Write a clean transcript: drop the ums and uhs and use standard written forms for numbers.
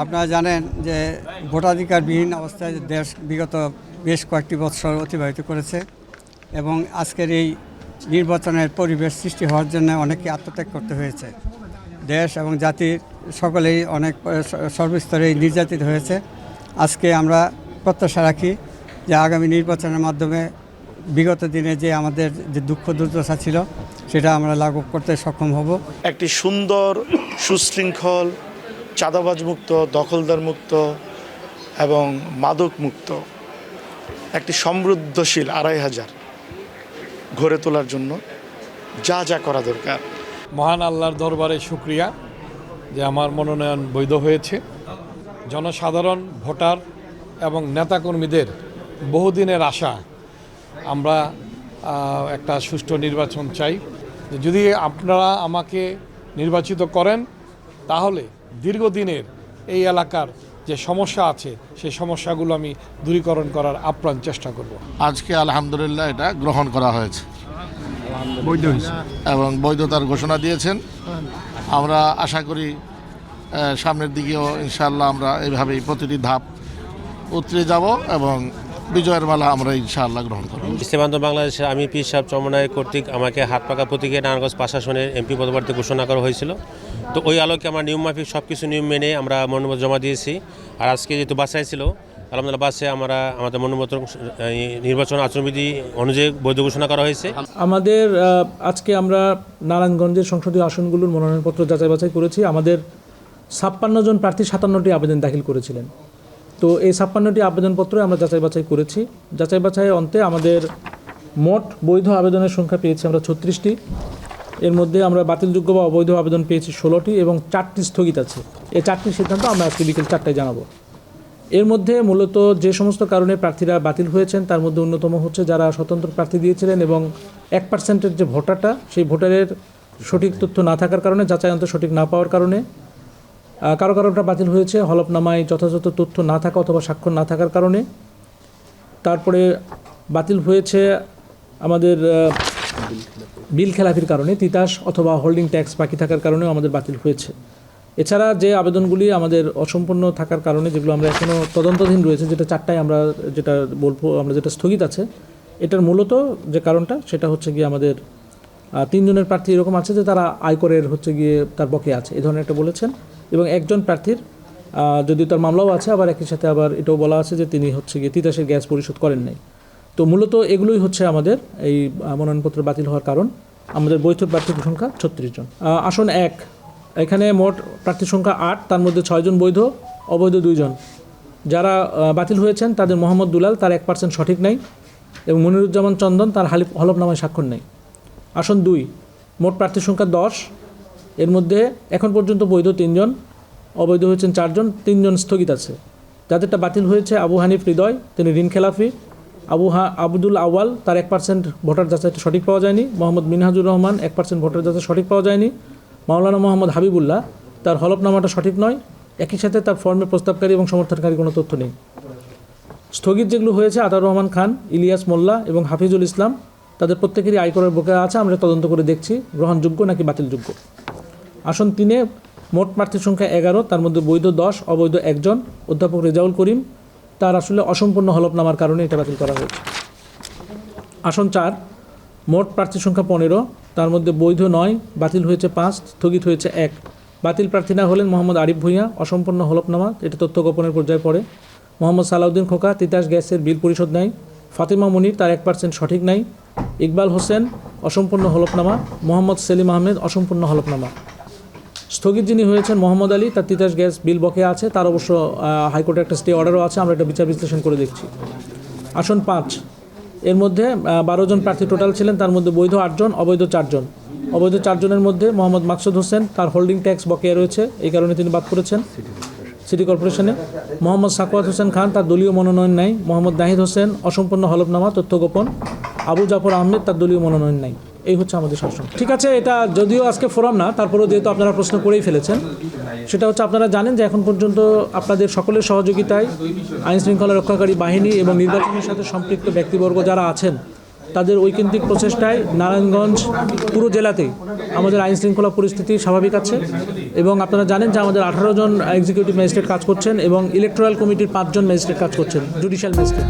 আপনারা জানেন যে ভোটাধিকারবিহীন অবস্থায় দেশ বিগত বেশ কয়েকটি বছর অতিবাহিত করেছে এবং আজকের এই নির্বাচনের পরিবেশ সৃষ্টি হওয়ার জন্য অনেকে আত্মত্যাগ করতে হয়েছে। দেশ এবং জাতির সকলেই অনেক সর্বস্তরেই নির্যাতিত হয়েছে। আজকে আমরা প্রত্যাশা রাখি যে আগামী নির্বাচনের মাধ্যমে বিগত দিনে যে আমাদের যে দুঃখ দুর্দশা ছিল সেটা আমরা লাঘব করতে সক্ষম হব। একটি সুন্দর সুশৃঙ্খল চাঁদাবাজ মুক্ত, দখলদার মুক্ত এবং মাদক মুক্ত একটি সমৃদ্ধশীল ২৫০০ গড়ে তোলার জন্য যা যা করা দরকার। মহান আল্লাহর দরবারে শুকরিয়া যে আমার মনোনয়ন বৈধ হয়েছে। জনসাধারণ, ভোটার এবং নেতাকর্মীদের বহুদিনের আশা আমরা একটা সুষ্ঠু নির্বাচন চাই। যদি আপনারা আমাকে নির্বাচিত করেন তাহলে দীর্ঘদিনের এই এলাকার যে সমস্যা আছে সেই সমস্যাগুলো আমি দূরীকরণ করার আপ্রাণ চেষ্টা করব। আজকে আলহামদুলিল্লাহ এটা গ্রহণ করা হয়েছে এবং বৈধতার ঘোষণা দিয়েছেন। আমরা আশা করি সামনের দিকেও ইনশাআল্লাহ আমরা এইভাবেই প্রতিটি ধাপ উতরে যাব এবং বিজয়ের মালা আমরা ইনশাআল্লাহ গ্রহণ করব। সীমান্ত বাংলাদেশের আমি পীর সাহেব চরমনাই কর্তৃক আমাকে হাত পাকা প্রতীকে নারায়ণগঞ্জ প্রশাসনের এমপি পদপ্রার্থী ঘোষণা করা হয়েছিল। তো ওই আলোকে আমরা নিয়মমাফিক সব কিছু নিয়ম মেনে আমরা মনোনয়ন জমা দিয়েছি। আর আজকে যেহেতু বাছাই ছিল, আলহামদুলিল্লাহ বাসে আমরা আমাদের মনোনয়ন নির্বাচন আচরণবিধি অনুযায়ী বৈধ ঘোষণা করা হয়েছে। আমাদের আজকে আমরা নারায়ণগঞ্জের সংসদীয় আসনগুলোর মনোনয়নপত্র যাচাই বাছাই করেছি। আমাদের ৫৬ জন প্রার্থী ৫৭টি আবেদন দাখিল করেছিলেন। তো এই ৫৬টি আবেদনপত্র আমরা যাচাই বাছাই করেছি। যাচাই বাছাই অন্তে আমাদের মোট বৈধ আবেদনের সংখ্যা পেয়েছি আমরা ৩৬টি। এর মধ্যে আমরা বাতিলযোগ্য বা অবৈধ আবেদন পেয়েছি ১৬টি এবং 4টি স্থগিত আছে। এই 4টির সিদ্ধান্ত আমরা আজকে বিকেল ৪টায় জানাবো। এর মধ্যে মূলত যে সমস্ত কারণে প্রার্থীরা বাতিল হয়েছেন তার মধ্যে অন্যতম হচ্ছে যারা স্বতন্ত্র প্রার্থী দিয়েছিলেন এবং 1% যে ভোটারটা সেই ভোটারের সঠিক তথ্য না থাকার কারণে, যাচাই অন্ত সঠিক না পাওয়ার কারণে কারোটা বাতিল হয়েছে হলফনামায় যথাযথ তথ্য না থাকা অথবা স্বাক্ষর না থাকার কারণে। তারপরে বাতিল হয়েছে আমাদের বিল খেলাপির কারণে, তিতাস অথবা হোল্ডিং ট্যাক্স বাকি থাকার কারণেও আমাদের বাতিল হয়েছে। এছাড়া যে আবেদনগুলি আমাদের অসম্পূর্ণ থাকার কারণে, যেগুলো আমরা এখনও তদন্তাধীন রয়েছে, যেটা 4টায় আমরা যেটা বলবো আমরা যেটা স্থগিত আছে, এটার মূলত যে কারণটা সেটা হচ্ছে গিয়ে আমাদের 3 জনের প্রার্থী এরকম আছে যে তারা আয়করের হচ্ছে গিয়ে তার বকেয়া আছে, এই ধরনের একটা বলেছেন। এবং একজন প্রার্থীর যদি তার মামলাও আছে, আবার একই সাথে আবার এটাও বলা আছে যে তিনি হচ্ছে গিয়ে তিতাসের গ্যাস পরিশোধ করেন নাই। তো মূলত এগুলোই হচ্ছে আমাদের এই মনোনয়নপত্র বাতিল হওয়ার কারণ। আমাদের বৈধ প্রার্থীর সংখ্যা ৩৬ জন। আসন 1, এখানে মোট প্রার্থীর সংখ্যা 8, তার মধ্যে 6 জন বৈধ, অবৈধ 2 জন। যারা বাতিল হয়েছেন তাদের মোহাম্মদ দুলাল, তার 1% সঠিক নাই, এবং মনিরুজ্জামান চন্দন, তার হলফনামায় স্বাক্ষর নেই। আসন 2, মোট প্রার্থীর সংখ্যা 10, এর মধ্যে এখন পর্যন্ত বৈধ 3 জন, অবৈধ হয়েছেন 4 জন, 3 জন স্থগিত আছে। যাদেরটা বাতিল হয়েছে আবু হানিফ হৃদয়, তিনি ঋণ খেলাফি। আবদুল আওয়াল, তার 1% ভোটার যাচাইটা সঠিক পাওয়া যায়নি। মোহাম্মদ মিনহাজুর রহমান, 1% ভোটার যাচাই সঠিক পাওয়া যায়নি। মাওলানা মোহাম্মদ হাবিবুল্লাহ, তার হলফনামাটা সঠিক নয়, একই সাথে তার ফর্মে প্রস্তাবকারী এবং সমর্থনকারী কোনো তথ্য নেই। স্থগিত যেগুলো হয়েছে আতাউর রহমান খান, ইলিয়াস মোল্লা এবং হাফিজুল ইসলাম, তাদের প্রত্যেকেরই আয়করের বকেয়া আছে। আমরা তদন্ত করে দেখছি গ্রহণযোগ্য নাকি বাতিলযোগ্য। আসন 3, মোট প্রার্থীর সংখ্যা 11, তার মধ্যে বৈধ 10, অবৈধ 1 জন। অধ্যাপক রেজাউল করিম, তার আসলে অসম্পূর্ণ হলফনামার কারণে এটা বাতিল করা হয়েছে। আসন 4, মোট প্রার্থীর সংখ্যা 15, তার মধ্যে বৈধ 9, বাতিল হয়েছে 5, স্থগিত হয়েছে 1। বাতিল প্রার্থীরা হলেন মোহাম্মদ আরিফ ভূঁইয়া, অসম্পূর্ণ হলফনামা, এটা তথ্য গোপনের পর্যায়ে পড়ে। মোহাম্মদ সালাউদ্দিন খোকা, তিতাস গ্যাসের বিল পরিশোধ নাই। ফাতিমা মনির, তার 1% সঠিক নাই। ইকবাল হোসেন, অসম্পূর্ণ হলফনামা। মোহাম্মদ সেলিম আহমেদ, অসম্পূর্ণ হলফনামা। স্থগিত যিনি হয়েছেন মোহাম্মদ আলী, তার তিতাস গ্যাস বিল বকেয়া আছে, তার অবশ্য হাইকোর্টের একটা স্টে অর্ডারও আছে, আমরা এটা বিচার বিশ্লেষণ করে দেখছি। আসন 5, এর মধ্যে 12 জন প্রার্থী টোটাল ছিলেন, তার মধ্যে বৈধ 8 জন, অবৈধ 4 জন। অবৈধ 4 জনের মধ্যে মোহাম্মদ মাকসুদ হোসেন, তার হোল্ডিং ট্যাক্স বকেয়া রয়েছে, এই কারণে তিনি বাদ করেছেন সিটি কর্পোরেশনে। মোহাম্মদ সাকওয়াত হোসেন খান, তার দলীয় মনোনয়ন নাই। মোহাম্মদ নাহিদ হোসেন, অসম্পূর্ণ হলফনামা, তথ্য গোপন। আবু জাফর আহমেদ, তার দলীয় মনোনয়ন নাই। এই হচ্ছে আমাদের শাসন। ঠিক আছে, এটা যদিও আজকে ফোরাম না, তারপরেও যেহেতু আপনারা প্রশ্ন করেই ফেলেছেন, সেটা হচ্ছে আপনারা জানেন যে এখন পর্যন্ত আপনাদের সকলের সহযোগিতায় আইনশৃঙ্খলা রক্ষাকারী বাহিনী এবং নির্বাচনের সাথে সম্পৃক্ত ব্যক্তিবর্গ যারা আছেন তাদের ঐকান্তিক প্রচেষ্টায় নারায়ণগঞ্জ পুরো জেলাতেই আমাদের আইন শৃঙ্খলা পরিস্থিতি স্বাভাবিক আছে এবং আপনারা জানেন যে আমাদের 18 জন এক্সিকিউটিভ ম্যাজিস্ট্রেট কাজ করছেন এবং ইলেকটোরাল কমিটির 5 জন ম্যাজিস্ট্রেট কাজ করছেন, জুডিশিয়াল ম্যাজিস্ট্রেট।